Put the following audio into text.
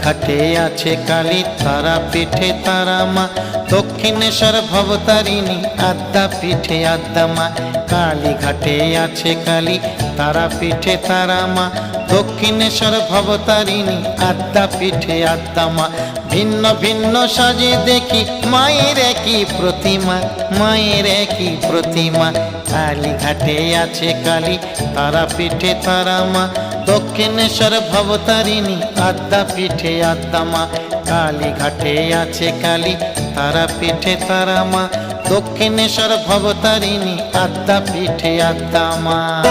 ঘাটে আছে কালী, তারা পিঠে তারা মা। দক্ষিণেশ্বর ভবতারিণী, আদ্যা পিঠে আদ্যা মা। কালী ঘাটে আছে কালী, তারা পিঠে তারা মা। দক্ষিণেশ্বর ভবতারিণী, আদ্যা পিঠে আদ্যা মা। ভিন্ন ভিন্ন সাজে দেখি মায়ের একই প্রতিমা, মায়ের একই প্রতিমা। কালী ঘাটে আছে কালী, তারা পিঠে তারা মা। দক্ষিণেশ্বর ভবতারিণী, আদ্যা পিঠে আদ্যা মা। কালী ঘাটে আছে কালী, তারা পিঠে তারা মা। দক্ষিণেশ্বর ভবতারিণী, আদ্যা পিঠে আদ্যা মা।